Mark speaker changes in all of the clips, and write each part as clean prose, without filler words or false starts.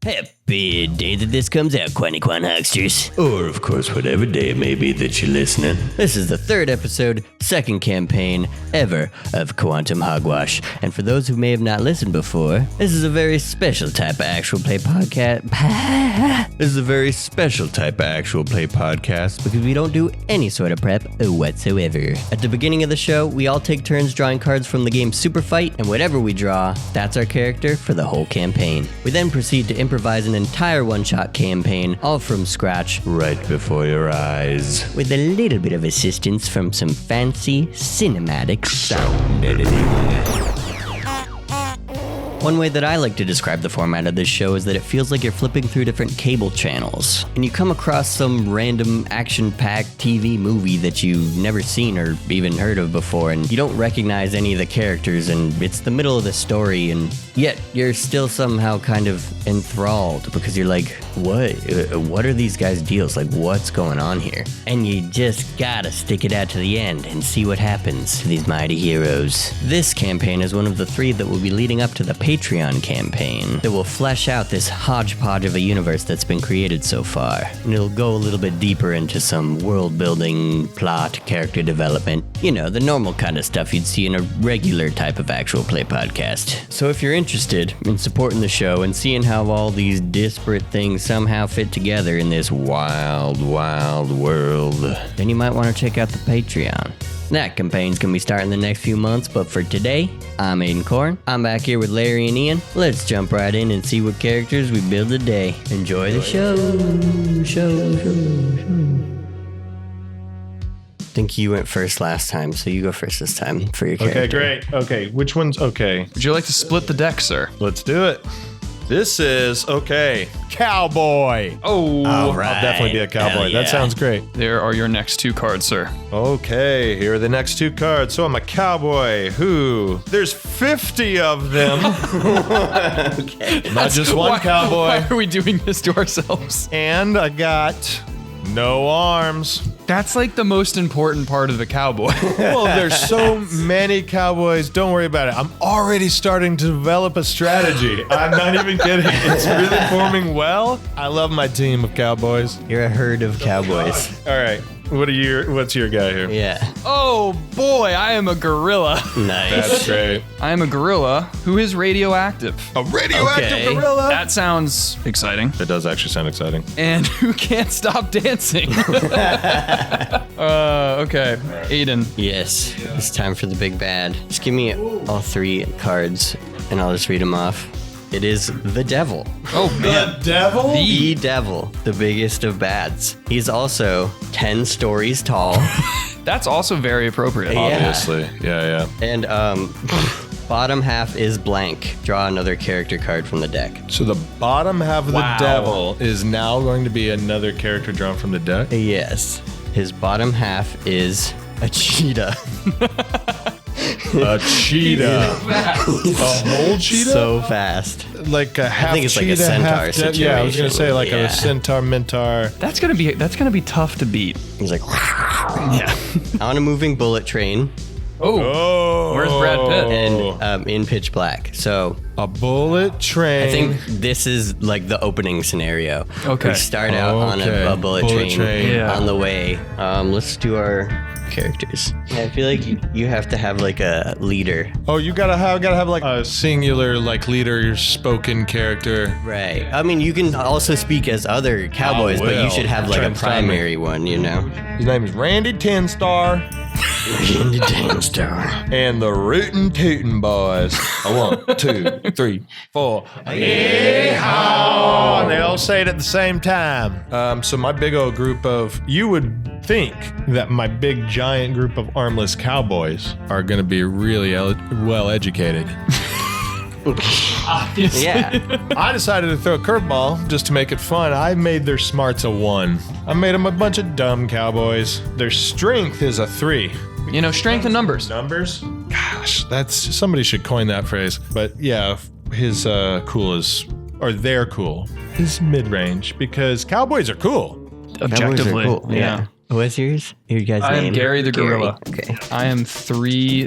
Speaker 1: Happy day that this comes out, Quaniquan Hucksters.
Speaker 2: Or, of course, whatever day it may be that you're listening.
Speaker 1: This is the third episode, second campaign ever of Quantum Hogwash. And for those who may have not listened before, this is a very special type of actual play podcast.
Speaker 2: This is a very special type of actual play podcast
Speaker 1: Because we don't do any sort of prep whatsoever. At the beginning of the show, we all take turns drawing cards from the game Super Fight, and whatever we draw, that's our character for the whole campaign. We then proceed to improvise an entire one-shot campaign, all from scratch,
Speaker 2: right before your eyes.
Speaker 1: with a little bit of assistance from some fancy cinematic sound editing. One way that I like to describe the format of this show is that it feels like you're flipping through different cable channels, and you come across some random action-packed TV movie that you've never seen or even heard of before, and you don't recognize any of the characters, and it's the middle of the story, and yet you're still somehow kind of enthralled because you're like, what are these guys' deals? Like, what's going on here? And you just gotta stick it out to the end and see what happens to these mighty heroes. This campaign is one of the three that will be leading up to the Patreon campaign that will flesh out this hodgepodge of a universe that's been created so far. And it'll go a little bit deeper into some world building, plot, character development. You know, the normal kind of stuff you'd see in a regular type of actual play podcast. So if you're interested in supporting the show and seeing how all these disparate things somehow fit together in this wild, wild world, then you might want to check out the Patreon. That campaign's gonna be starting the next few months, but for today, I'm Aiden Korn. I'm back here with Larry and Ian. Let's jump right in and see what characters we build today. Enjoy the show. I think you went first last time, so you go first this time for your character.
Speaker 3: Okay, great. Okay, which one's okay?
Speaker 4: Would you like to split the deck, sir?
Speaker 3: Let's do it. This is, okay, cowboy.
Speaker 4: Oh,
Speaker 1: All right.
Speaker 3: I'll definitely be a cowboy.
Speaker 1: Hell yeah.
Speaker 3: That sounds great.
Speaker 4: there are your next two cards, sir.
Speaker 3: Okay, here are the next two cards. So I'm a cowboy. There's 50 of them. Not just one cowboy.
Speaker 4: Why are we doing this to ourselves?
Speaker 3: And I got no arms.
Speaker 4: That's like the most important part of the cowboy.
Speaker 3: Well, there's so many cowboys. Don't worry about it. I'm already starting to develop a strategy. I'm not even kidding. It's really forming well. I love my team of cowboys.
Speaker 1: You're a herd of cowboys.
Speaker 3: All right. What's your guy here?
Speaker 1: Yeah.
Speaker 4: Oh boy, I am a gorilla.
Speaker 1: Nice.
Speaker 3: That's great.
Speaker 4: I am a gorilla who is radioactive.
Speaker 3: A radioactive
Speaker 1: Okay.
Speaker 3: gorilla.
Speaker 4: That sounds exciting.
Speaker 3: It does actually sound exciting.
Speaker 4: And who can't stop dancing. Okay, Aiden.
Speaker 1: Yes. It's time for the big bad. Just give me all three cards, and I'll just read them off. It is the devil.
Speaker 4: Oh man.
Speaker 3: The devil?
Speaker 1: The devil, the biggest of bads. He's also 10 stories tall.
Speaker 4: That's also very appropriate.
Speaker 1: Yeah.
Speaker 3: Obviously. Yeah.
Speaker 1: And bottom half is blank. Draw another character card from the deck.
Speaker 3: So the bottom half of
Speaker 4: Wow.
Speaker 3: the devil is now going to be another character drawn from the deck?
Speaker 1: Yes. His bottom half is a cheetah.
Speaker 3: A cheetah. A whole cheetah?
Speaker 1: So fast.
Speaker 3: Like a half
Speaker 1: think it's like a
Speaker 3: cheetah,
Speaker 1: centaur
Speaker 3: half yeah, I was gonna
Speaker 1: situation.
Speaker 3: say like
Speaker 1: Yeah.
Speaker 3: a centaur mentor.
Speaker 4: That's gonna be tough to beat.
Speaker 1: He's like,
Speaker 4: Yeah.
Speaker 1: on a moving bullet train
Speaker 3: Oh,
Speaker 4: Where's Brad Pitt?
Speaker 1: and in pitch black. So
Speaker 3: a bullet train.
Speaker 1: I think this is like the opening scenario.
Speaker 4: Okay.
Speaker 1: We start out on
Speaker 3: Okay.
Speaker 1: a bullet train,
Speaker 4: Yeah.
Speaker 1: on the way. Let's do our characters. Yeah, I feel like you have to have like a leader.
Speaker 3: Oh, you gotta have like a singular like leader spoken character.
Speaker 1: Right. I mean, you can also speak as other cowboys, but you
Speaker 3: well.
Speaker 1: should have like a
Speaker 3: Trying to stop me.
Speaker 1: primary one, you know?
Speaker 3: His name is Randy Ten Star and the Rootin' Tootin' Boys. 1, 2, 3, 4. Yeehaw! And they all say it at the same time. So my big old group of, you would think that my big giant group of armless cowboys are going to be really well educated.
Speaker 1: Yeah.
Speaker 3: I decided to throw a curveball just to make it fun. I made their smarts a 1. I made them a bunch of dumb cowboys. Their strength is a 3.
Speaker 4: You know, strength in numbers.
Speaker 3: Numbers? Gosh, that's somebody should coin that phrase. But yeah, his cool is, or their cool is mid-range because cowboys are cool.
Speaker 4: Objectively.
Speaker 1: Cowboys are cool, yeah. What's yours? Your guys'
Speaker 4: I
Speaker 1: name?
Speaker 4: am Gary the Gorilla.
Speaker 1: Okay.
Speaker 4: I am three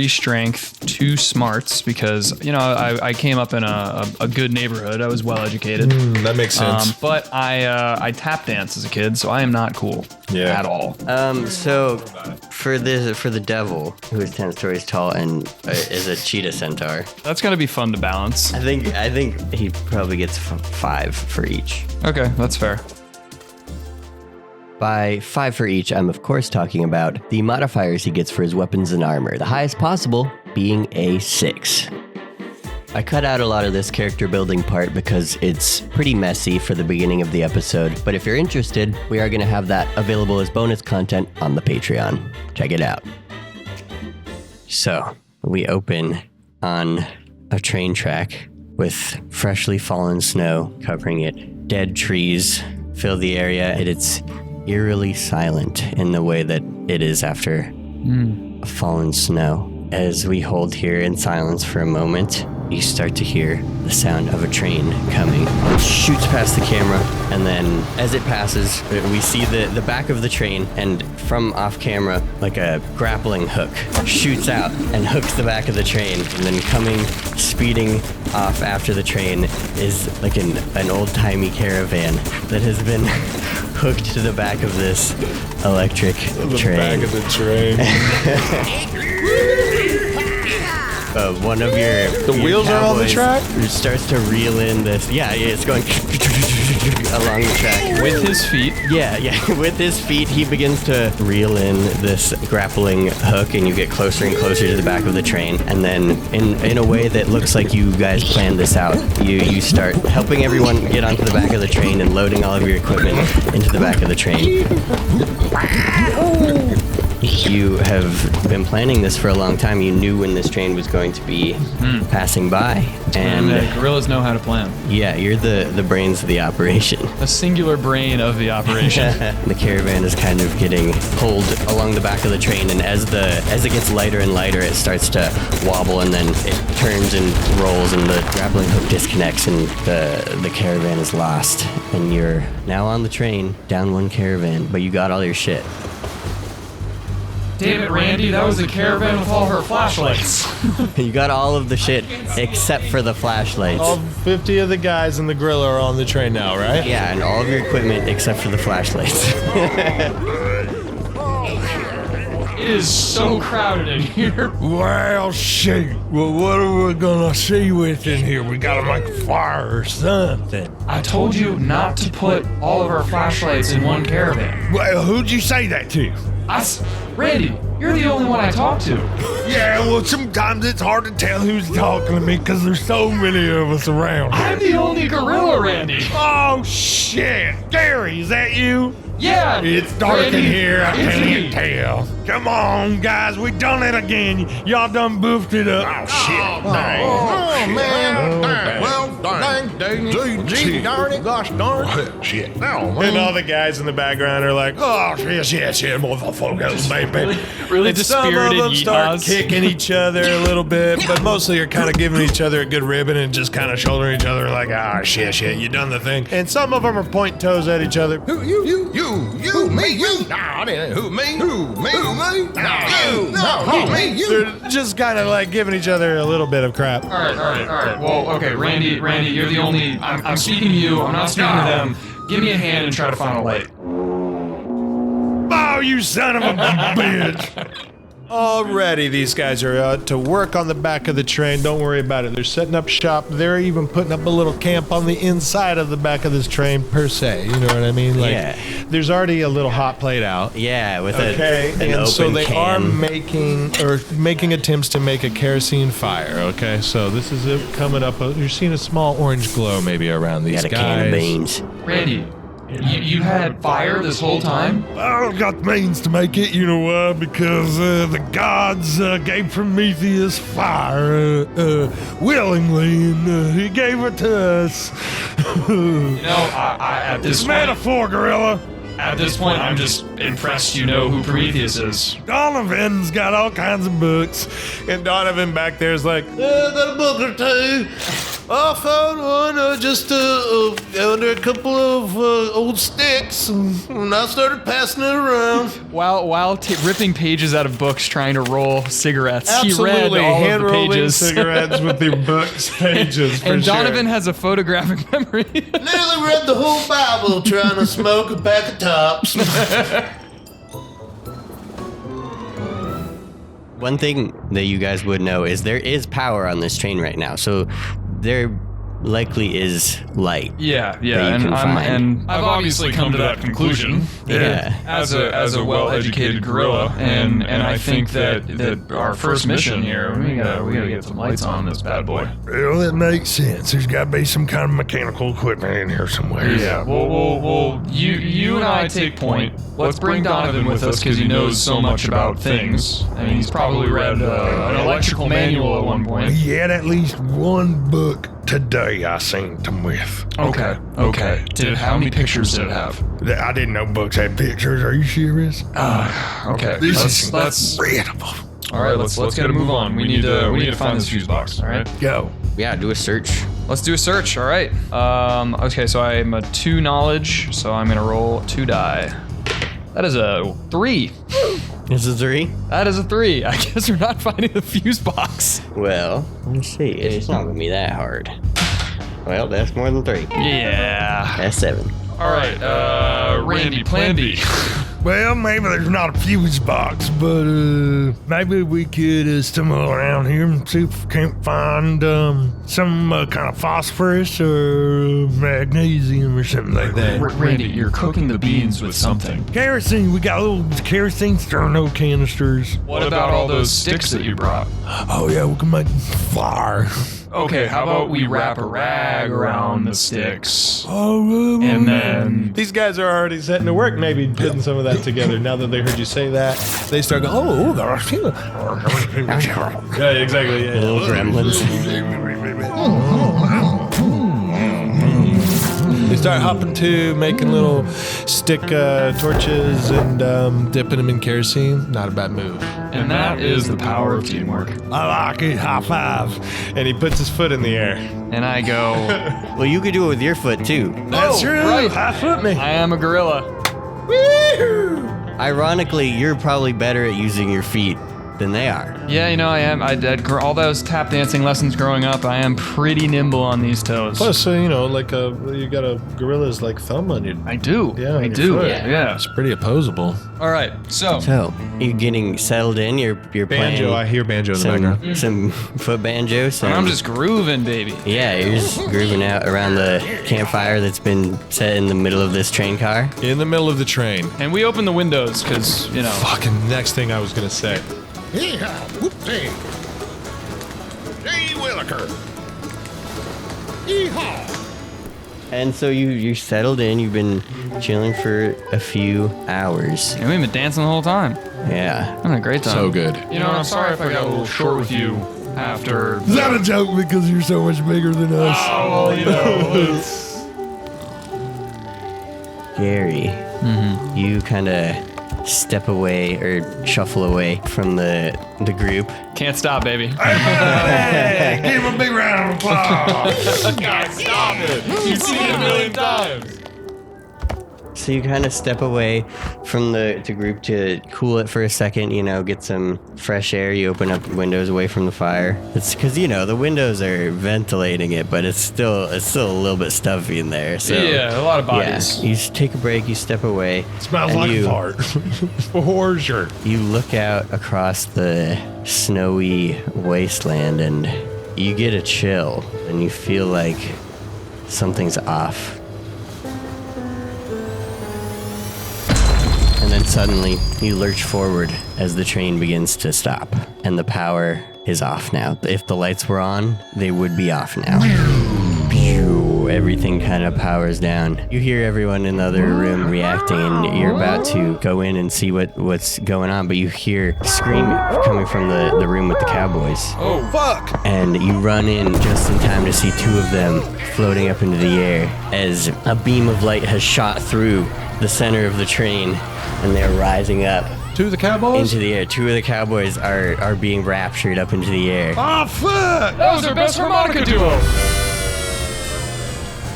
Speaker 4: strength, 2 smarts because, you know, I came up in a good neighborhood. I was well educated.
Speaker 3: That makes sense.
Speaker 4: But I tap dance as a kid, so I am not cool at all.
Speaker 1: So for the devil, who is 10 stories tall and is a cheetah centaur,
Speaker 4: That's going to be fun to balance.
Speaker 1: I think he probably gets 5 for each.
Speaker 4: Okay, that's fair.
Speaker 1: By 5 for each, I'm of course talking about the modifiers he gets for his weapons and armor, the highest possible being a 6. I cut out a lot of this character building part because it's pretty messy for the beginning of the episode, but if you're interested, we are going to have that available as bonus content on the Patreon. Check it out. So, we open on a train track with freshly fallen snow covering it. Dead trees fill the area, and it's eerily silent in the way that it is after fallen snow. As we hold here in silence for a moment, you start to hear the sound of a train coming. It shoots past the camera, and then as it passes, we see the back of the train, and from off camera, like a grappling hook shoots out and hooks the back of the train, and then coming, speeding off after the train is like an old-timey caravan that has been hooked to the back of this electric train.
Speaker 3: Back of the train.
Speaker 1: One of your
Speaker 3: wheels are on the
Speaker 1: cowboys
Speaker 3: track?
Speaker 1: starts to reel in this. Yeah, it's going along the track.
Speaker 4: With his feet.
Speaker 1: Yeah. With his feet, he begins to reel in this grappling hook, and you get closer and closer to the back of the train. And then, in a way that looks like you guys planned this out, you start helping everyone get onto the back of the train and loading all of your equipment into the back of the train. You have been planning this for a long time. You knew when this train was going to be passing by. And
Speaker 4: gorillas know how to plan.
Speaker 1: yeah, you're the brains of the operation.
Speaker 4: A singular brain of the operation.
Speaker 1: The caravan is kind of getting pulled along the back of the train, and as it gets lighter and lighter, it starts to wobble, and then it turns and rolls, and the grappling hook disconnects, and the caravan is lost. And you're now on the train, down one caravan, but you got all your shit.
Speaker 4: Damn it, Randy, that was a caravan with all her flashlights.
Speaker 1: You got all of the shit except for the flashlights.
Speaker 3: All 50 of the guys in the gorilla are on the train now, right?
Speaker 1: Yeah, and all of your equipment except for the flashlights.
Speaker 4: It is so crowded in here.
Speaker 5: Well, shoot. Well, what are we gonna see with in here? We gotta make a fire or something.
Speaker 4: I told you not to put all of our flashlights in one caravan.
Speaker 5: Well, who'd you say that to?
Speaker 4: Randy, you're the only one I talk to.
Speaker 5: Yeah, well, sometimes it's hard to tell who's talking to me because there's so many of us around.
Speaker 4: I'm the only gorilla, Randy.
Speaker 5: Oh, shit. Gary, is that you?
Speaker 4: Yeah.
Speaker 5: It's dark
Speaker 4: Randy,
Speaker 5: in here, I
Speaker 4: it's
Speaker 5: can't
Speaker 4: me.
Speaker 5: tell. Come on, guys, we done it again. Y'all done boofed it up. Oh, shit.
Speaker 6: Oh, man. Well, dang. Gee, darn it. Gosh darn it.
Speaker 5: Shit.
Speaker 6: Oh,
Speaker 3: And
Speaker 6: man.
Speaker 3: all the guys in the background are like, oh, shit, motherfuckers, baby.
Speaker 4: Really
Speaker 3: And some of
Speaker 4: dispirited
Speaker 3: them start
Speaker 4: yeehaws.
Speaker 3: kicking each other a little bit, but mostly are kind of giving each other a good ribbon and just kind of shouldering each other like, shit, you done the thing. And some of them are pointing toes at each other.
Speaker 6: You, me, you. Nah, I didn't. Who, me? No, you. No, me, you.
Speaker 3: They're just kind of like giving each other a little bit of crap.
Speaker 4: All right. Well, okay, Randy, you're the only. I'm speaking to you. I'm not speaking to them. Give me a hand and try to find a light.
Speaker 5: Oh, you son of a bitch.
Speaker 3: Already, these guys are out to work on the back of the train. Don't worry about it. They're setting up shop. They're even putting up a little camp on the inside of the back of this train, per se. You know what I mean? Like,
Speaker 1: Yeah.
Speaker 3: there's already a little hot plate out.
Speaker 1: Yeah, with
Speaker 3: Okay,
Speaker 1: an
Speaker 3: and
Speaker 1: open
Speaker 3: so they
Speaker 1: can.
Speaker 3: are making attempts to make a kerosene fire. Okay, so this is it coming up. You're seeing a small orange glow maybe around these
Speaker 1: Got a
Speaker 3: guys.
Speaker 1: can of beans.
Speaker 4: Randy, you had fire this whole time?
Speaker 5: I've got means to make it, you know why? Because the gods gave Prometheus fire willingly, and he gave it to us.
Speaker 4: You know, I at this
Speaker 5: It's
Speaker 4: point,
Speaker 5: metaphor, gorilla.
Speaker 4: at this point, I'm just impressed you know who Prometheus is.
Speaker 5: Donovan's got all kinds of books.
Speaker 3: And Donovan back there is like, got a book or two. I found one just under a couple of old sticks, and I started passing it around.
Speaker 4: While ripping pages out of books, trying to roll cigarettes,
Speaker 3: Absolutely,
Speaker 4: he read all of the
Speaker 3: hand-rolling
Speaker 4: pages.
Speaker 3: cigarettes with the books pages. For
Speaker 4: And
Speaker 3: sure.
Speaker 4: Donovan has a photographic memory.
Speaker 3: Nearly read the whole Bible trying to smoke a pack of tops.
Speaker 1: One thing that you guys would know is there is power on this train right now, so there likely is light.
Speaker 4: Yeah,
Speaker 1: that you can find.
Speaker 4: and I've obviously come to that conclusion.
Speaker 1: Yeah.
Speaker 4: As a well-educated gorilla, and I think that our first mission here, we gotta get some lights on this bad boy.
Speaker 5: Well, that makes sense. There's got to be some kind of mechanical equipment in here somewhere.
Speaker 4: Yeah, well, you and I take point. Let's bring Donovan with us because he knows so much about things. I mean, he's probably read an electrical manual at one point.
Speaker 5: He had at least one book today I seen him with.
Speaker 4: Okay. How many pictures did it have?
Speaker 5: I didn't know books had pictures. Are you serious?
Speaker 4: Okay.
Speaker 5: This
Speaker 4: Let's
Speaker 5: is incredible.
Speaker 4: all right. Let's get a move on. We need to find this fuse box. All right.
Speaker 5: Go.
Speaker 1: Yeah, do a search.
Speaker 4: Let's do a search. All right. Okay. So I'm a 2 knowledge. So I'm gonna roll 2 die. That is a 3.
Speaker 1: This is 3?
Speaker 4: That is a 3. I guess we're not finding the fuse box.
Speaker 1: Well, let's see. It's not gonna be that hard. Well, that's more than 3.
Speaker 4: Yeah.
Speaker 1: That's 7.
Speaker 4: All right. Randy, plan B.
Speaker 5: Well, maybe there's not a fuse box, but maybe we could stumble around here and see if we can't find some kind of phosphorus or magnesium or something like that.
Speaker 4: Randy, you're cooking the beans with something.
Speaker 5: Kerosene. We got little kerosene sterno canisters.
Speaker 4: What about all those sticks that you brought?
Speaker 5: Oh, yeah, we can make fire.
Speaker 4: Okay, how about we wrap a rag around the sticks?
Speaker 5: Oh,
Speaker 4: And then
Speaker 3: These guys are already setting to work, maybe putting some of that together. Now that they heard you say that, they start going, oh, there's yeah, exactly. Yeah.
Speaker 1: Little gremlins.
Speaker 3: They start hopping to making little stick torches and dipping them in kerosene. Not a bad move.
Speaker 4: and that is the power of teamwork.
Speaker 5: I like it. High five.
Speaker 3: And he puts his foot in the air.
Speaker 4: And I go,
Speaker 1: Well, you could do it with your foot too.
Speaker 5: That's true.
Speaker 4: right.
Speaker 5: High foot me.
Speaker 4: I am a gorilla.
Speaker 1: Ironically, you're probably better at using your feet than they are.
Speaker 4: Yeah, you know, I am. I did all those tap dancing lessons growing up. I am pretty nimble on these toes.
Speaker 3: Plus, you know, like you got a gorilla's like thumb on you.
Speaker 4: I do.
Speaker 3: Yeah, on
Speaker 4: I
Speaker 3: your
Speaker 4: do.
Speaker 3: foot.
Speaker 4: Yeah.
Speaker 3: It's pretty opposable.
Speaker 4: All right. So
Speaker 1: So, you getting settled in? You're
Speaker 3: Banjo, I
Speaker 1: playing
Speaker 3: hear banjo in the background.
Speaker 1: some foot banjo. Some,
Speaker 4: I'm just grooving, baby.
Speaker 1: Yeah, you're just grooving out around the campfire that's been set in the middle of this train car.
Speaker 3: In the middle of the train.
Speaker 4: And we open the windows because, you know.
Speaker 3: Fucking next thing I was gonna say.
Speaker 6: Yeehaw, whoop-dee. Gee Williker. Yeehaw.
Speaker 1: And so you're settled in. You've been chilling for a few hours.
Speaker 4: And we've been dancing the whole time.
Speaker 1: Yeah.
Speaker 4: Having a great time.
Speaker 3: So good.
Speaker 4: You know, I'm sorry if I got a little short with you after.
Speaker 5: Is that a joke because you're so much bigger than us?
Speaker 4: Oh, well, you know.
Speaker 1: Gary, you kind of step away or shuffle away from the group.
Speaker 4: Can't stop, baby.
Speaker 5: Hey, give him a big round of applause.
Speaker 4: God, stop it. You've seen it a million times.
Speaker 1: So you kind of step away from the group to cool it for a second, you know, get some fresh air. You open up windows away from the fire. It's because, you know, the windows are ventilating it, but it's still a little bit stuffy in there. So
Speaker 4: Yeah, a lot of bodies.
Speaker 1: Yeah, you take a break, you step away.
Speaker 5: Smells
Speaker 1: and
Speaker 5: like
Speaker 1: you,
Speaker 5: a fart. For sure.
Speaker 1: You look out across the snowy wasteland and you get a chill and you feel like something's off. And then suddenly, you lurch forward as the train begins to stop. And the power is off now. If the lights were on, they would be off now. Pew, everything kind of powers down. You hear everyone in the other room reacting, and you're about to go in and see what's going on, but you hear a scream coming from the room with the cowboys.
Speaker 3: Oh, fuck!
Speaker 1: And you run in just in time to see two of them floating up into the air as a beam of light has shot through the center of the train, and they're rising up
Speaker 3: To the Cowboys?
Speaker 1: into the air. Two of the cowboys are being raptured up into the air.
Speaker 5: Oh, fuck.
Speaker 4: That was our best harmonica duo.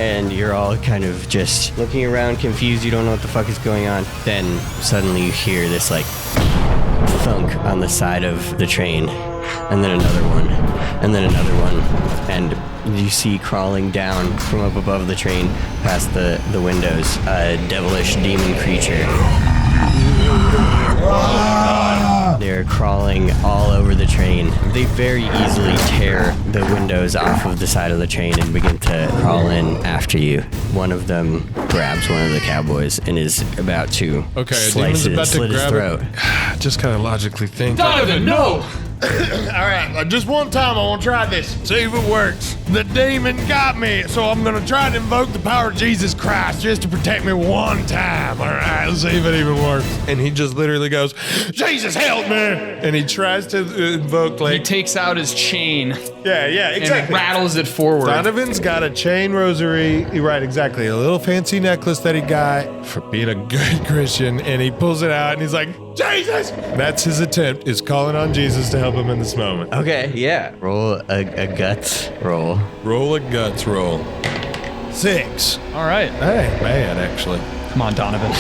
Speaker 1: and you're all kind of just looking around, confused. You don't know what the fuck is going on. Then suddenly you hear this like thunk on the side of the train, and then another one, and then another one, and you see crawling down from up above the train past the windows a devilish demon creature. They're crawling all over the train. They very easily tear the windows off of the side of the train and begin to crawl in after you. One of them grabs one of the cowboys and is about to slice his throat.
Speaker 3: Just kind of logically think.
Speaker 4: Donovan, no!
Speaker 5: All right, just one time I want to try this. See if it works. The demon got me, so I'm going to try to invoke the power of Jesus Christ just to protect me one time. All right, let's see if it even works.
Speaker 3: And he just literally goes, Jesus, help me! And he tries to invoke,
Speaker 4: He
Speaker 3: like,
Speaker 4: takes out his chain
Speaker 3: yeah,
Speaker 4: and
Speaker 3: exactly.
Speaker 4: rattles it forward.
Speaker 3: Donovan's got a chain rosary, right, exactly, a little fancy necklace that he got for being a good Christian, and he pulls it out and he's like, Jesus! That's his attempt, is calling on Jesus to help him in this moment.
Speaker 1: Okay, yeah. Roll a guts roll.
Speaker 3: Roll a guts roll.
Speaker 5: 6.
Speaker 4: All right.
Speaker 3: That ain't bad, actually.
Speaker 4: Come on, Donovan.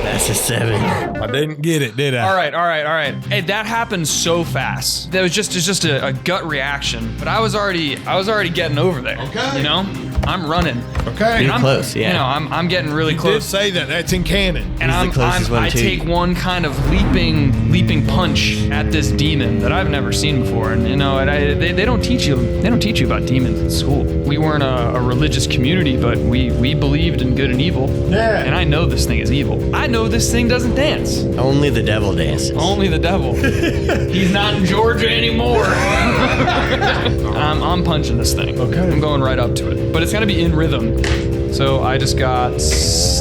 Speaker 1: That's a 7.
Speaker 3: I didn't get it, did I?
Speaker 4: All right. Hey, that happened so fast. That was just a gut reaction. But I was already getting over there.
Speaker 5: Okay.
Speaker 4: You know, I'm running.
Speaker 3: Okay.
Speaker 1: You're close, yeah.
Speaker 4: You know, I'm getting really
Speaker 3: Did
Speaker 4: close.
Speaker 3: say that. That's in canon.
Speaker 4: And
Speaker 1: He's the closest one
Speaker 4: I
Speaker 1: too.
Speaker 4: take one kind of leaping punch at this demon that I've never seen before, and you know, and they don't teach you about demons in school. We weren't a religious community, but we believed in good and evil.
Speaker 3: Yeah.
Speaker 4: And I know this thing is evil. I know this thing doesn't dance.
Speaker 1: Only the devil dances.
Speaker 4: Only the devil. He's not in Georgia anymore. I'm punching this thing.
Speaker 3: Okay.
Speaker 4: I'm going right up to it, but it's gonna be in rhythm. So I just got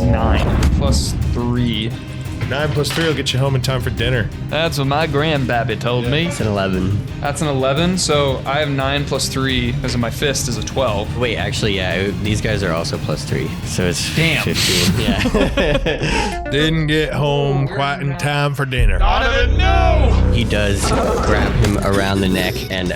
Speaker 4: 9 plus 3.
Speaker 3: 9 plus 3 will get you home in time for dinner.
Speaker 4: That's what my grandbaby told me.
Speaker 1: It's an 11.
Speaker 4: That's an 11, so I have 9 plus 3 because of my fist is a 12.
Speaker 1: Wait, actually, yeah, these guys are also plus 3, so it's
Speaker 4: Damn.
Speaker 1: 15. Yeah.
Speaker 3: Didn't get home quite in time for dinner.
Speaker 4: Donovan, no!
Speaker 1: He does grab him around the neck, and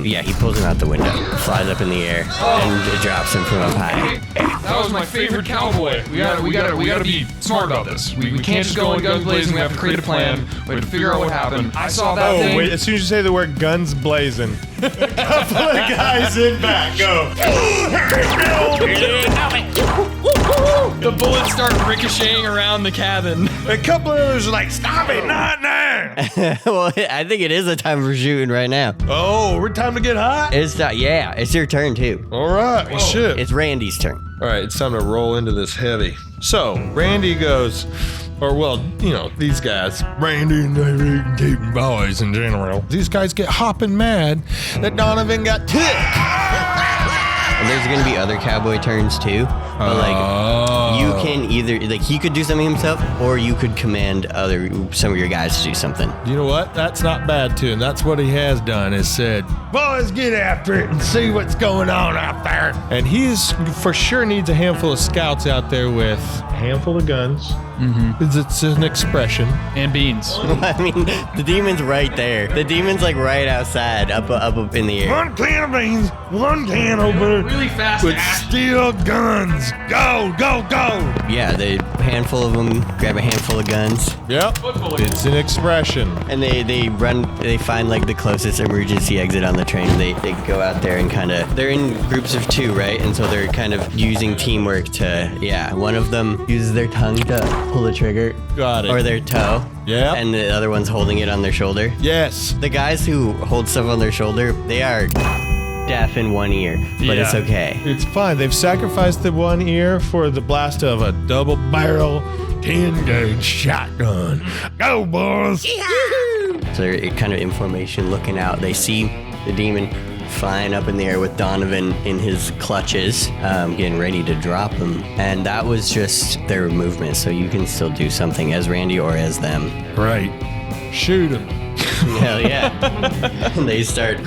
Speaker 1: yeah, he pulls him out the window, flies up in the air, and drops him from up high.
Speaker 4: That was my favorite cowboy. We gotta be smart about this. We can't just go in guns blazing. We have to create a plan. We have to figure out what happened. I saw that thing.
Speaker 3: Oh, wait, as soon as you say the word guns blazing, a couple of guys in back go.
Speaker 4: The bullets start ricocheting around the cabin.
Speaker 3: A couple of others are like, stop it, not now.
Speaker 1: Well, I think it is a time for shooting right now.
Speaker 3: Oh, we're time to get hot?
Speaker 1: It's not, yeah, it's your turn too.
Speaker 3: All right, well, shit.
Speaker 1: It's Randy's turn.
Speaker 3: All right, it's time to roll into this heavy. So, Randy goes, or well, you know, these guys, Randy and the Keaton boys in general, these guys get hopping mad that Donovan got ticked.
Speaker 1: And there's gonna be other cowboy turns too. But like, you can either, like, he could do something himself, or you could command some of your guys to do something.
Speaker 3: You know what? That's not bad too, and that's what he has done, is said,
Speaker 5: Boys, get after it and see what's going on out there.
Speaker 3: and he's for sure needs a handful of scouts out there with a handful of guns. Mm-hmm. It's an expression.
Speaker 4: And beans.
Speaker 1: I mean, the demon's right there. The demon's like right outside, up in the air.
Speaker 5: 1 can of beans, 1 can opener
Speaker 4: Really fast
Speaker 5: with
Speaker 4: ass.
Speaker 5: steel guns. Go, go, go.
Speaker 1: Yeah, the handful of them grab a handful of guns,
Speaker 3: Yep.
Speaker 4: Football.
Speaker 3: It's an expression.
Speaker 1: and they find like the closest emergency exit on the train. They go out there and kind of, they're in groups of 2, right? And so they're kind of using teamwork to, yeah, one of them uses their tongue to pull the trigger.
Speaker 3: Got it.
Speaker 1: Or their toe.
Speaker 3: Yeah.
Speaker 1: And the other one's holding it on their shoulder.
Speaker 3: Yes.
Speaker 1: The guys who hold stuff on their shoulder, they are deaf in one ear, but it's
Speaker 4: Yeah.
Speaker 1: okay.
Speaker 3: It's fine. They've sacrificed the one ear for the blast of a double barrel
Speaker 5: 10-gauge shotgun. Go, boys.
Speaker 1: So they're kind of in formation looking out. They see the demon flying up in the air with Donovan in his clutches, getting ready to drop him. And that was just their movement, so you can still do something as Randy or as them.
Speaker 3: Right. Shoot him.
Speaker 1: Hell yeah. And they start.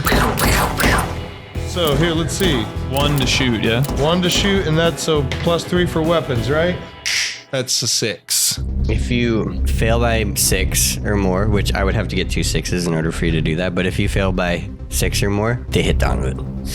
Speaker 3: So here, let's see.
Speaker 4: 1 to shoot, yeah?
Speaker 3: 1 to shoot, and that's so plus 3 for weapons, right? That's a 6.
Speaker 1: If you fail by 6 or more, which I would have to get 2 6s in order for you to do that, but if you fail by 6 or more, they hit Donovan.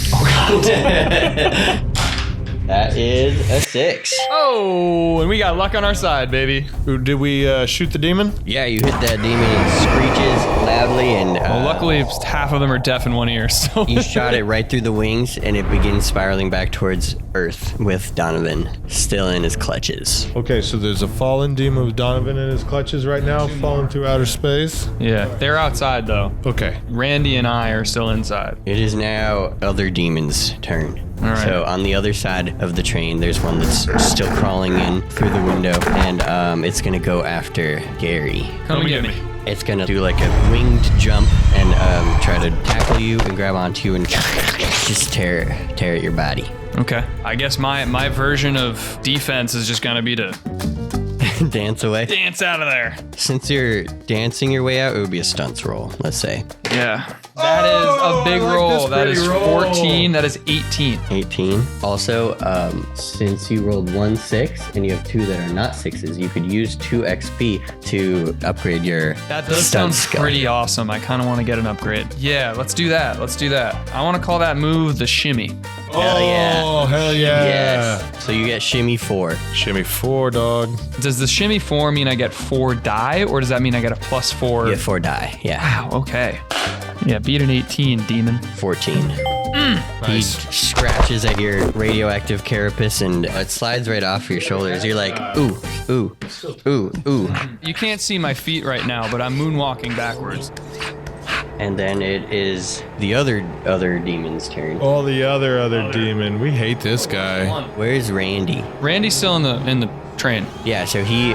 Speaker 1: That is a 6.
Speaker 4: Oh, and we got luck on our side, baby.
Speaker 3: Did we shoot the demon?
Speaker 1: Yeah, you hit that demon and screeches loudly, and
Speaker 4: Well, luckily, half of them are deaf in one ear, so.
Speaker 1: you shot it right through the wings, and it begins spiraling back towards Earth with Donovan still in his clutches.
Speaker 3: Okay, so there's a fallen demon with Donovan in his clutches right now, falling through outer space.
Speaker 4: Yeah, they're outside, though.
Speaker 3: Okay.
Speaker 4: Randy and I are still inside.
Speaker 1: It is now other demon's turn.
Speaker 4: All right.
Speaker 1: So on the other side of the train, there's one that's still crawling in through the window, and it's gonna go after Gary.
Speaker 4: Come and get me.
Speaker 1: It's gonna do like a winged jump and try to tackle you and grab onto you and just tear at your body.
Speaker 4: Okay. I guess my version of defense is just gonna be to
Speaker 1: Dance away.
Speaker 4: dance out of there.
Speaker 1: Since you're dancing your way out, it would be a stunts roll, let's say.
Speaker 4: Yeah. That is a big roll.
Speaker 3: this
Speaker 4: That is
Speaker 3: pretty roll.
Speaker 4: 14. That is 18.
Speaker 1: 18. Also, since you rolled 1 6 and you have 2 that are not 6s, you could use 2 XP to upgrade your
Speaker 4: That does
Speaker 1: stunt
Speaker 4: sound
Speaker 1: skill.
Speaker 4: pretty awesome. I kind of want to get an upgrade. Yeah, let's do that. Let's do that. I want to call that move the shimmy.
Speaker 1: Hell yeah.
Speaker 3: Oh, hell yeah.
Speaker 1: Yes. So you get shimmy 4.
Speaker 3: Shimmy 4, dog.
Speaker 4: Does the shimmy 4 mean I get 4 die, or does that mean I get a +4?
Speaker 1: You get 4 die. Yeah.
Speaker 4: Wow, okay. Yeah, beat an 18, demon.
Speaker 1: 14. He
Speaker 3: Nice.
Speaker 1: scratches at your radioactive carapace and it slides right off your shoulders. You're like, ooh, ooh, ooh, ooh.
Speaker 4: You can't see my feet right now, but I'm moonwalking backwards.
Speaker 1: And then it is the other demon's turn.
Speaker 3: Oh, the other demon. We hate this guy.
Speaker 1: Where's Randy?
Speaker 4: Randy's still in the train.
Speaker 1: Yeah, so he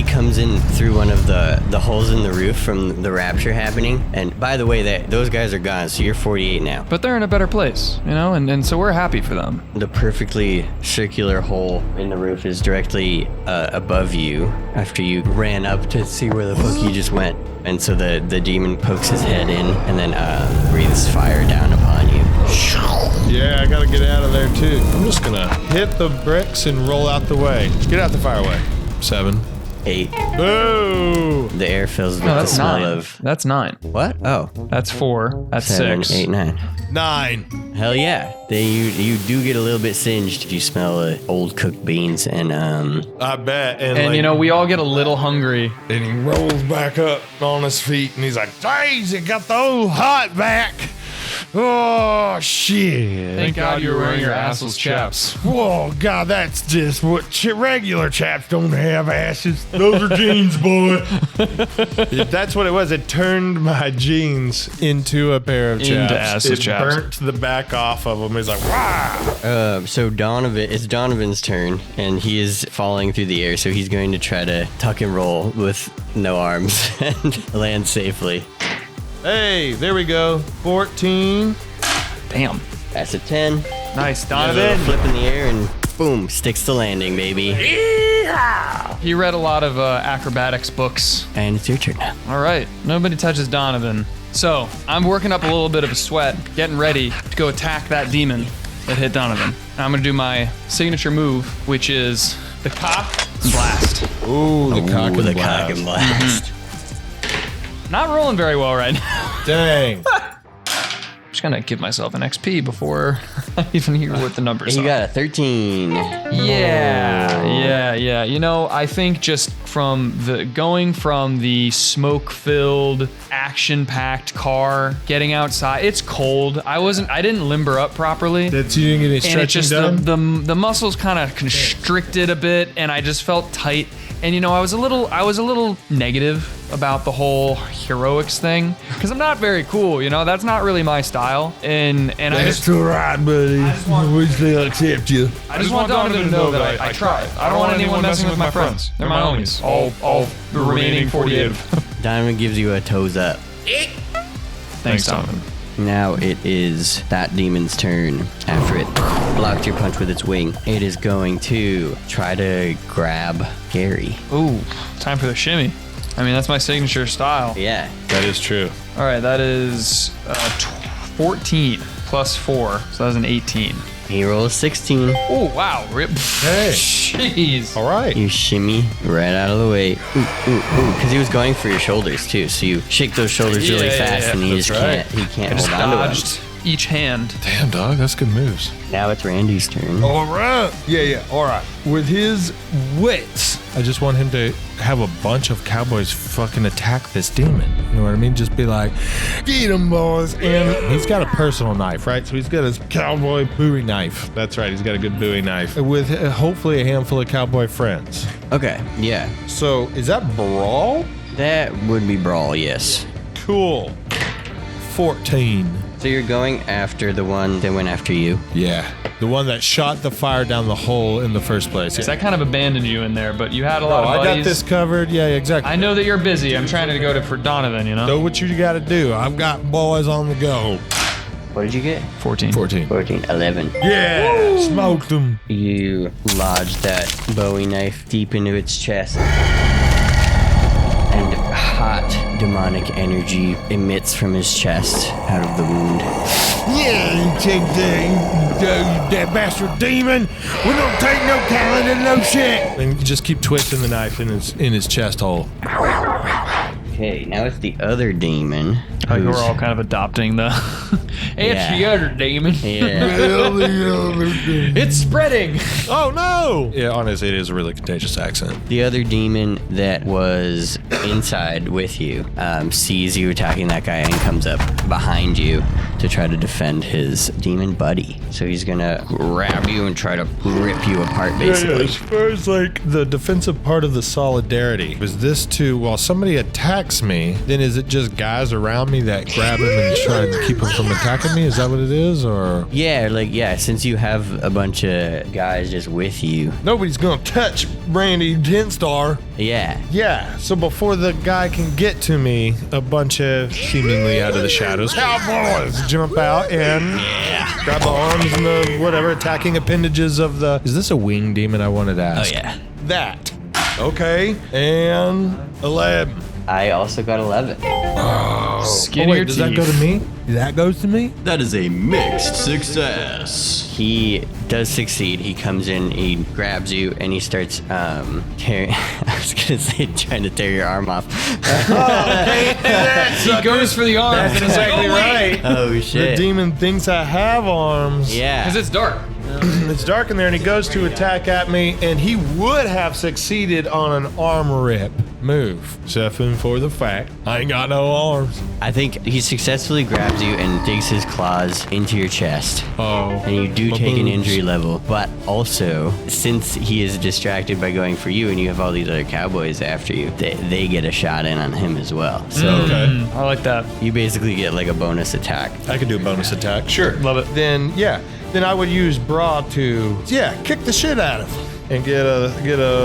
Speaker 1: comes in through one of the holes in the roof from the rapture happening. And by the way, those guys are gone, so you're 48 now.
Speaker 4: But they're in a better place, you know, and so we're happy for them.
Speaker 1: The perfectly circular hole in the roof is directly above you after you ran up to see where the fuck you just went. And so the demon pokes his head in and then breathes fire down upon you.
Speaker 3: Yeah, I gotta get out of there too. I'm just gonna hit the bricks and roll out the way. Get out the fireway. 7.
Speaker 1: 8.
Speaker 3: Boo!
Speaker 1: The air fills with
Speaker 4: No,
Speaker 1: the
Speaker 4: that's
Speaker 1: smell
Speaker 4: 9.
Speaker 1: of...
Speaker 4: That's 9.
Speaker 1: What? Oh.
Speaker 4: That's 4. That's
Speaker 1: 7,
Speaker 4: 6.
Speaker 1: 8, 9.
Speaker 3: 9.
Speaker 1: Hell yeah. You do get a little bit singed. You smell old cooked beans and
Speaker 3: I bet.
Speaker 4: And
Speaker 3: like,
Speaker 4: you know, we all get a little hungry.
Speaker 3: and he rolls back up on his feet and he's like, "Daisy, got the old hot back." Oh shit!
Speaker 4: Thank God you're wearing your assless chaps.
Speaker 5: Whoa, God, that's just what regular chaps don't have asses. Those are jeans, boy.
Speaker 3: That's what it was. It turned my jeans into a pair of chaps.
Speaker 4: Into assless
Speaker 3: it
Speaker 4: chaps.
Speaker 3: burnt the back off of them. He's like, "Wow!"
Speaker 1: so it's Donovan's turn and he is falling through the air, so he's going to try to tuck and roll with no arms and land safely.
Speaker 3: Hey, there we go. 14.
Speaker 4: Damn.
Speaker 1: That's a 10.
Speaker 4: Nice,
Speaker 1: A little
Speaker 4: Donovan.
Speaker 1: flip in the air and boom, sticks to landing, baby.
Speaker 4: He read a lot of acrobatics books.
Speaker 1: And it's your turn now.
Speaker 4: All right, nobody touches Donovan. So I'm working up a little bit of a sweat, getting ready to go attack that demon that hit Donovan. I'm gonna do my signature move, which is the cock and blast.
Speaker 3: Ooh, the cock and
Speaker 1: the
Speaker 3: blast.
Speaker 1: cock and blast.
Speaker 4: Not rolling very well right now.
Speaker 3: Dang.
Speaker 4: I'm just gonna give myself an XP before I even hear what the numbers
Speaker 1: You
Speaker 4: are.
Speaker 1: got a 13.
Speaker 4: Yeah. You know, I think just going from the smoke-filled, action-packed car, getting outside. It's cold. I didn't limber up properly.
Speaker 3: That's you didn't get any
Speaker 4: And it
Speaker 3: stretching
Speaker 4: just
Speaker 3: done?
Speaker 4: the muscles kind of constricted a bit, and I just felt tight. And you know, I was a little negative about the whole heroics thing because I'm not very cool. You know, that's not really my style. And I
Speaker 5: That's
Speaker 4: just
Speaker 5: all right, buddy. We still accept you.
Speaker 4: I just want Donovan to know that I tried. I don't want anyone messing with my friends. They're my homies. All the remaining 48 of them.
Speaker 1: Donovan gives you a toes up.
Speaker 4: Thanks, Donovan.
Speaker 1: Now it is that demon's turn. After it blocked your punch with its wing, it is going to try to grab Gary.
Speaker 4: Ooh, time for the shimmy. I mean, that's my signature style.
Speaker 1: Yeah.
Speaker 3: That is true.
Speaker 4: All right, that is 14 plus 4, so that's an 18.
Speaker 1: He rolls 16.
Speaker 4: Oh, wow. Rip.
Speaker 3: Hey.
Speaker 4: Jeez.
Speaker 3: All right.
Speaker 1: You shimmy right out of the way. Because he was going for your shoulders too. So you shake those shoulders really
Speaker 4: Yeah,
Speaker 1: fast, and he
Speaker 3: that's
Speaker 1: just
Speaker 3: right.
Speaker 1: can't
Speaker 4: I just
Speaker 1: hold on to
Speaker 4: dodged.
Speaker 1: them.
Speaker 4: each hand.
Speaker 3: Damn, dog, that's good moves.
Speaker 1: Now it's Randy's turn.
Speaker 3: All right. Yeah, all right. With his wits, I just want him to have a bunch of cowboys fucking attack this demon. You know what I mean? Just be like, get him, boys. And he's got a personal knife, right? So he's got his cowboy Bowie knife. That's right. He's got a good Bowie knife with hopefully a handful of cowboy friends.
Speaker 1: Okay, yeah.
Speaker 3: So is that brawl?
Speaker 1: That would be brawl, yes.
Speaker 3: Cool. 14.
Speaker 1: So you're going after the one that went after you?
Speaker 3: Yeah. The one that shot the fire down the hole in the first place.
Speaker 4: So I kind of abandoned you in there, but you had a lot of
Speaker 3: I
Speaker 4: buddies.
Speaker 3: got this covered. Yeah, exactly.
Speaker 4: I know that you're busy. I'm trying to go for Donovan, you know?
Speaker 3: Do what you got to do. I've got boys on the go.
Speaker 1: What did you get?
Speaker 4: 14.
Speaker 3: 14.
Speaker 1: 11.
Speaker 3: Yeah, smoked them.
Speaker 1: You lodge that Bowie knife deep into its chest. And hot demonic energy emits from his chest out of the wound.
Speaker 5: Yeah, take that bastard demon. We don't take no calendar, no shit.
Speaker 3: And you just keep twisting the knife in his chest hole.
Speaker 1: Okay, now it's the other demon.
Speaker 4: Like we're all kind of adopting the... It's the other demon.
Speaker 1: Yeah.
Speaker 4: It's spreading.
Speaker 3: Oh no! Yeah, honestly, it is a really contagious accent.
Speaker 1: The other demon that was inside with you sees you attacking that guy and comes up behind you to try to defend his demon buddy. So he's gonna grab you and try to rip you apart, basically.
Speaker 3: As far as like the defensive part of the solidarity, was this to, while somebody attacks me, then is it just guys around me that grab him and try to keep him from attacking me? Is that what it is, or?
Speaker 1: Yeah, since you have a bunch of guys just with you.
Speaker 3: Nobody's gonna touch Randy 10-star.
Speaker 1: Yeah.
Speaker 3: Yeah, so before the guy can get to me, a bunch of seemingly out of the shadows cowboys jump out and grab the arms and the whatever attacking appendages of the... Is this a wing demon, I wanted to ask?
Speaker 1: Oh, yeah.
Speaker 3: That. Okay, and 11.
Speaker 1: I also got 11.
Speaker 4: Skin
Speaker 3: Oh, wait,
Speaker 4: your
Speaker 3: does
Speaker 4: teeth.
Speaker 3: that go to me? That goes to me?
Speaker 2: That is a mixed success.
Speaker 1: He does succeed. He comes in, he grabs you, and he starts tearing... I was gonna say trying to tear your arm off.
Speaker 4: He goes for the arm.
Speaker 3: That's exactly right.
Speaker 1: Oh,
Speaker 3: The
Speaker 1: shit.
Speaker 3: demon thinks I have arms.
Speaker 1: Yeah.
Speaker 4: Because it's dark.
Speaker 3: It's dark in there, and he goes to attack at me, and he would have succeeded on an arm rip move. Except for the fact I ain't got no arms.
Speaker 1: I think he successfully grabs you and digs his claws into your chest.
Speaker 3: Oh.
Speaker 1: And you do
Speaker 3: my
Speaker 1: take an
Speaker 3: boobs.
Speaker 1: injury level. But also, since he is distracted by going for you and you have all these other cowboys after you, they get a shot in on him as well. So
Speaker 3: Okay.
Speaker 4: I like that.
Speaker 1: you basically get like a bonus attack.
Speaker 3: I could do a bonus attack. Sure.
Speaker 4: Love it.
Speaker 3: Then I would use Bra to kick the shit out of him and get a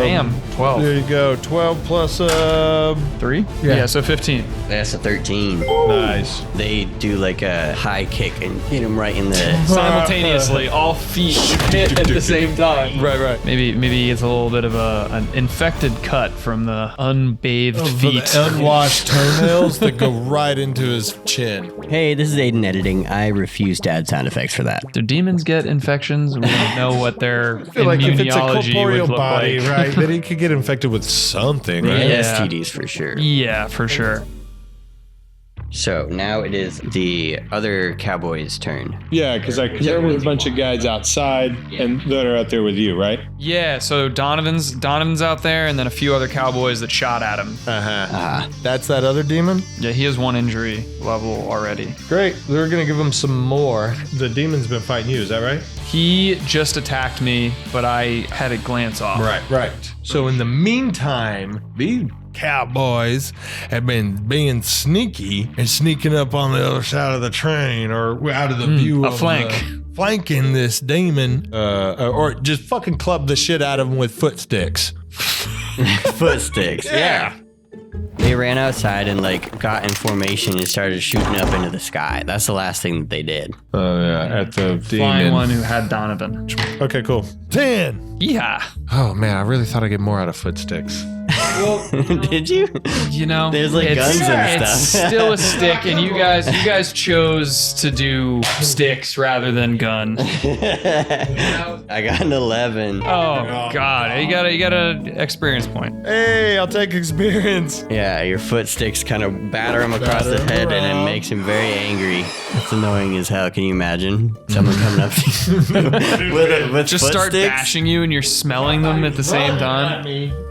Speaker 4: Damn, 12.
Speaker 3: There you go. 12 plus
Speaker 4: 3?
Speaker 3: Yeah.
Speaker 4: So 15.
Speaker 1: That's a 13.
Speaker 3: nice.
Speaker 1: They do like a high kick and hit him right in the...
Speaker 4: Simultaneously, all feet hit at the same time.
Speaker 3: Right.
Speaker 4: Maybe he gets a little bit of an infected cut from the unbathed
Speaker 3: For
Speaker 4: feet.
Speaker 3: the unwashed toenails that go right into his chin.
Speaker 1: Hey, this is Aiden editing. I refuse to add sound effects for that.
Speaker 4: Do demons get infections? We don't know what their
Speaker 3: I feel like if it's a
Speaker 4: immunology
Speaker 3: corporeal
Speaker 4: would look
Speaker 3: body,
Speaker 4: like.
Speaker 3: right, then he could get infected with something, right?
Speaker 1: Yeah,
Speaker 4: Yeah.
Speaker 1: STDs for sure.
Speaker 4: Yeah, for sure.
Speaker 1: So now it is the other cowboy's turn.
Speaker 7: Yeah, because there was a bunch of guys outside and that are out there with you, right?
Speaker 4: Yeah, so Donovan's out there, and then a few other cowboys that shot at him.
Speaker 3: That's that other demon?
Speaker 4: Yeah, he has 1 injury level already.
Speaker 3: Great. We're going to give him some more. The demon's been fighting you, is that right?
Speaker 4: He just attacked me, but I had a glance off.
Speaker 3: Right. So in the meantime, these cowboys have been being sneaky and sneaking up on the other side of the train or out of the view
Speaker 4: a
Speaker 3: of
Speaker 4: flank.
Speaker 3: flanking this demon, or just fucking club the shit out of him with foot sticks.
Speaker 1: Foot sticks.
Speaker 3: Yeah.
Speaker 1: They ran outside and like got in formation and started shooting up into the sky. That's the last thing that they did.
Speaker 3: Oh yeah, at the
Speaker 4: Flying
Speaker 3: demon.
Speaker 4: one who had Donovan.
Speaker 3: Okay, cool. 10.
Speaker 4: Yeah.
Speaker 3: Oh man, I really thought I'd get more out of foot sticks.
Speaker 1: Did you?
Speaker 4: You know,
Speaker 1: There's like guns and
Speaker 4: it's
Speaker 1: stuff.
Speaker 4: still a stick, and you guys chose to do sticks rather than gun.
Speaker 1: I got an 11.
Speaker 4: Oh God, you got a experience point.
Speaker 3: Hey, I'll take experience.
Speaker 1: Yeah, your foot sticks kind of batter him across the head, and it makes him very angry. It's annoying as hell. Can you imagine someone coming up to you with
Speaker 4: Just
Speaker 1: foot
Speaker 4: start
Speaker 1: sticks?
Speaker 4: bashing you, and you're smelling them at the same time.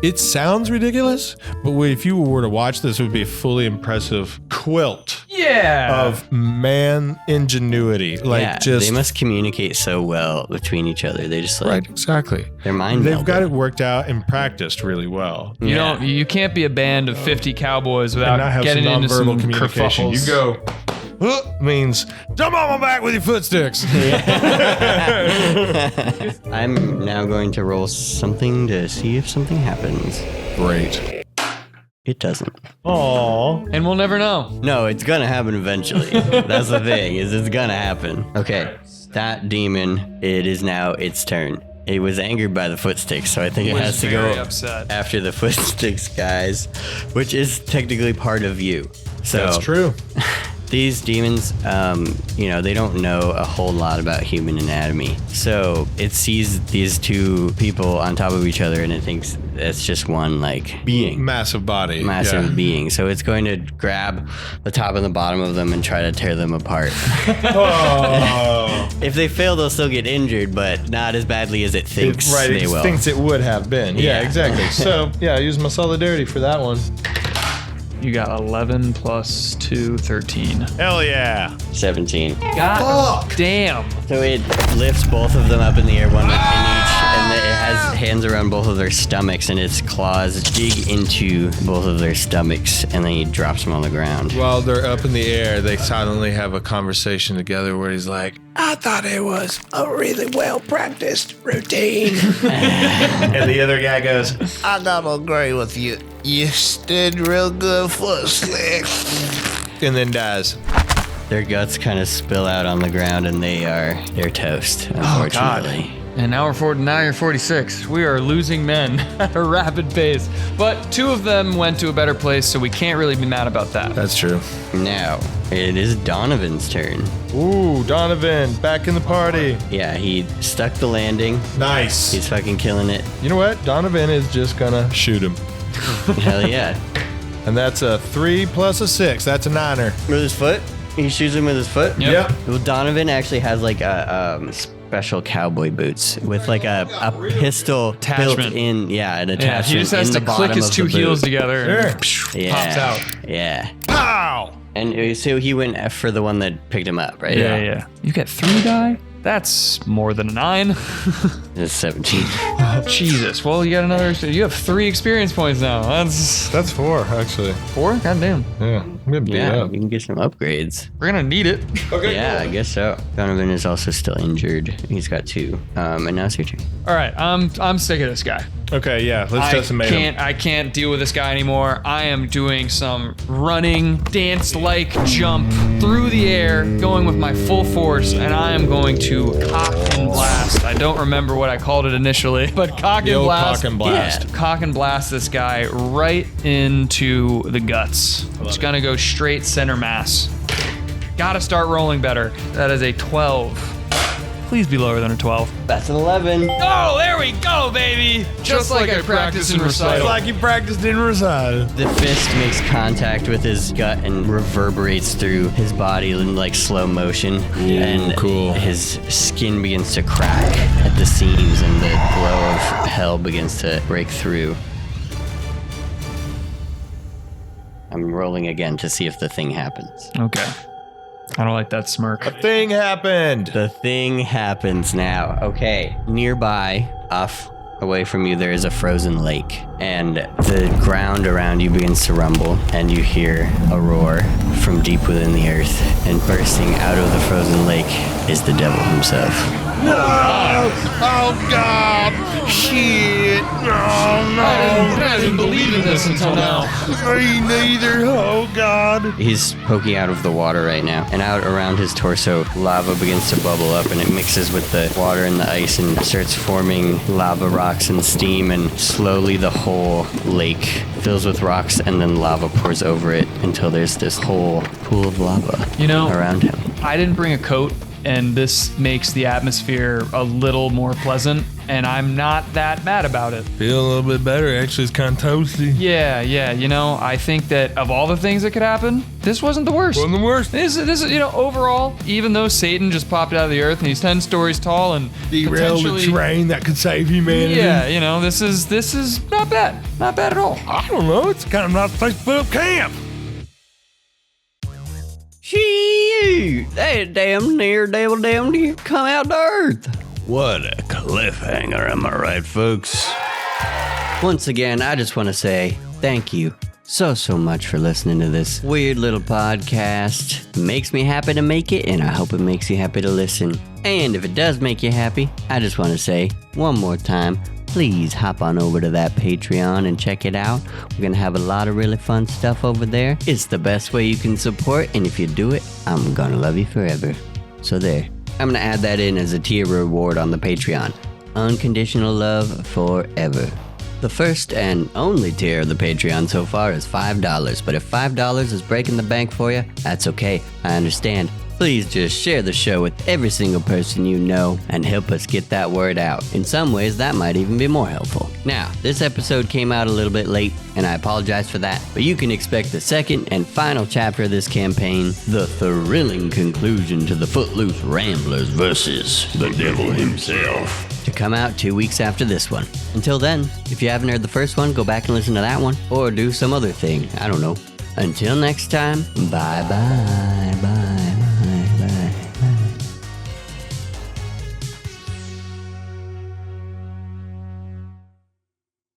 Speaker 3: It sounds ridiculous, but if you were to watch this, it would be a fully impressive quilt
Speaker 4: Yeah.
Speaker 3: of man ingenuity. Like
Speaker 1: Yeah,
Speaker 3: just
Speaker 1: they must communicate so well between each other. They just like
Speaker 3: right, exactly.
Speaker 1: their mind.
Speaker 3: They've
Speaker 1: melded.
Speaker 3: got it worked out and practiced really well.
Speaker 4: You can't be a band of 50 cowboys
Speaker 3: And not
Speaker 4: without
Speaker 3: have
Speaker 4: getting
Speaker 3: some
Speaker 4: into some
Speaker 3: nonverbal communication. You
Speaker 4: kerfuffles.
Speaker 3: go. Means jump on my back with your foot sticks.
Speaker 1: I'm now going to roll something to see if something happens.
Speaker 3: Great.
Speaker 1: It doesn't.
Speaker 3: Aww.
Speaker 4: And we'll never know.
Speaker 1: No, it's gonna happen eventually. That's the thing, is it's gonna happen. Okay, that demon, it is now its turn. It was angered by the footsticks, so I think it
Speaker 4: Was
Speaker 1: has to
Speaker 4: very
Speaker 1: go
Speaker 4: upset.
Speaker 1: after the footsticks guys, which is technically part of you. So
Speaker 3: That's true.
Speaker 1: These demons, they don't know a whole lot about human anatomy. So it sees these two people on top of each other, and it thinks it's just one being.
Speaker 3: Massive body.
Speaker 1: Massive
Speaker 3: Yeah.
Speaker 1: being. So it's going to grab the top and the bottom of them and try to tear them apart.
Speaker 3: Oh.
Speaker 1: If they fail, they'll still get injured, but not as badly as it thinks
Speaker 3: Right,
Speaker 1: they
Speaker 3: it
Speaker 1: will.
Speaker 3: thinks it would have been. Yeah,
Speaker 1: Yeah.
Speaker 3: exactly. So, yeah, I use my solidarity for that one.
Speaker 4: You got 11 plus 2, 13.
Speaker 3: Hell yeah.
Speaker 1: 17.
Speaker 4: God damn.
Speaker 1: So it lifts both of them up in the air, one in each, and it has hands around both of their stomachs, and its claws dig into both of their stomachs, and then he drops them on the ground.
Speaker 3: While they're up in the air, they silently have a conversation together where he's like, I thought it was a really well-practiced routine. And the other guy goes,
Speaker 6: I gotta agree with you. You stood real good foot slick.
Speaker 3: and then dies.
Speaker 1: Their guts kind of spill out on the ground, and they're toast, unfortunately.
Speaker 4: And now you're 46. We are losing men at a rapid pace. But 2 of them went to a better place, so we can't really be mad about that.
Speaker 3: That's true.
Speaker 1: Now, it is Donovan's turn.
Speaker 3: Ooh, Donovan, back in the party.
Speaker 1: Yeah, he stuck the landing.
Speaker 3: Nice.
Speaker 1: He's fucking killing it.
Speaker 3: You know what? Donovan is just gonna shoot him.
Speaker 1: Hell yeah.
Speaker 3: And that's a 3 plus a 6. That's a 9er.
Speaker 1: With his foot? He shoots him with his foot?
Speaker 4: Yep.
Speaker 1: Well, Donovan actually has a special cowboy boots with a pistol built
Speaker 4: Attachment.
Speaker 1: in. Yeah, an
Speaker 4: Yeah,
Speaker 1: attachment.
Speaker 4: he just has
Speaker 1: in
Speaker 4: to
Speaker 1: the
Speaker 4: click
Speaker 1: bottom
Speaker 4: his
Speaker 1: of
Speaker 4: 2
Speaker 1: the boot.
Speaker 4: heels together. And
Speaker 1: Yeah.
Speaker 3: Pops out.
Speaker 1: Yeah.
Speaker 3: Pow!
Speaker 1: And so he went for the one that picked him up, right?
Speaker 4: yeah. You get 3 die? That's more than a 9.
Speaker 1: It's 17.
Speaker 4: Jesus. Well, you have 3 experience points now.
Speaker 3: That's 4, actually.
Speaker 4: 4? God damn.
Speaker 3: Yeah. I'm gonna beat
Speaker 1: Yeah,
Speaker 3: up.
Speaker 1: you can get some upgrades.
Speaker 4: We're gonna need it.
Speaker 1: Yeah, I guess so. Donovan is also still injured. He's got 2. And now it's your turn.
Speaker 4: All right, I'm sick of this guy.
Speaker 3: Okay, yeah. Let's decimate him.
Speaker 4: I can't deal with this guy anymore. I am doing some running, dance-like jump through the air, going with my full force, and I am going to cock and blast. I don't remember what I called it initially, but cock
Speaker 3: The
Speaker 4: and
Speaker 3: old
Speaker 4: blast.
Speaker 3: cock and blast.
Speaker 4: Yeah, cock and blast this guy right into the guts. It's gonna go straight center mass. Gotta start rolling better. That is a 12. Please be lower than a 12.
Speaker 1: That's an 11.
Speaker 4: Oh, there we go, baby! Just like I practiced in recital.
Speaker 3: Like you practiced in recital.
Speaker 1: The fist makes contact with his gut and reverberates through his body in slow motion. And
Speaker 3: cool.
Speaker 1: his skin begins to crack at the seams, and the glow of hell begins to break through. I'm rolling again to see if the thing happens.
Speaker 4: Okay. I don't like that smirk.
Speaker 3: Thing happened.
Speaker 1: The thing happens now. Okay. Nearby, off away from you, there is a frozen lake. And the ground around you begins to rumble, and you hear a roar from deep within the earth. And bursting out of the frozen lake is the devil himself.
Speaker 5: Oh God! Shit! No!
Speaker 4: I didn't believe in this until now.
Speaker 5: Me neither. Oh, God.
Speaker 1: He's poking out of the water right now, and out around his torso, lava begins to bubble up, and it mixes with the water and the ice and starts forming lava rocks and steam, and slowly the whole lake fills with rocks, and then lava pours over it until there's this whole pool of lava around him.
Speaker 4: I didn't bring a coat, and this makes the atmosphere a little more pleasant, and I'm not that mad about it.
Speaker 3: Feel a little bit better. Actually, it's kind of toasty.
Speaker 4: Yeah, I think that of all the things that could happen, this wasn't the worst.
Speaker 3: Wasn't the worst.
Speaker 4: This is, overall, even though Satan just popped out of the earth and he's 10 stories tall and
Speaker 5: Derailed the train that could save humanity.
Speaker 4: Yeah, this is not bad. Not bad at all.
Speaker 5: I don't know. It's kind of a nice place to put up camp.
Speaker 1: Shoot! That damn near devil damn near come out to earth.
Speaker 2: What a cliffhanger, am I right, folks?
Speaker 1: Once again, I just want to say thank you so much for listening to this weird little podcast. It makes me happy to make it, and I hope it makes you happy to listen. And if it does make you happy, I just want to say one more time, please hop on over to that Patreon and check it out. We're going to have a lot of really fun stuff over there. It's the best way you can support, and if you do it, I'm going to love you forever. So there. I'm going to add that in as a tier reward on the Patreon. Unconditional love forever. The first and only tier of the Patreon so far is $5, but if $5 is breaking the bank for you, that's okay. I understand. Please just share the show with every single person you know and help us get that word out. In some ways, that might even be more helpful. Now, this episode came out a little bit late, and I apologize for that, but you can expect the second and final chapter of this campaign, the thrilling conclusion to the Footloose Ramblers versus
Speaker 2: The devil himself.
Speaker 1: to come out 2 weeks after this one. Until then, if you haven't heard the first one, go back and listen to that one, or do some other thing. I don't know. Until next time, bye-bye.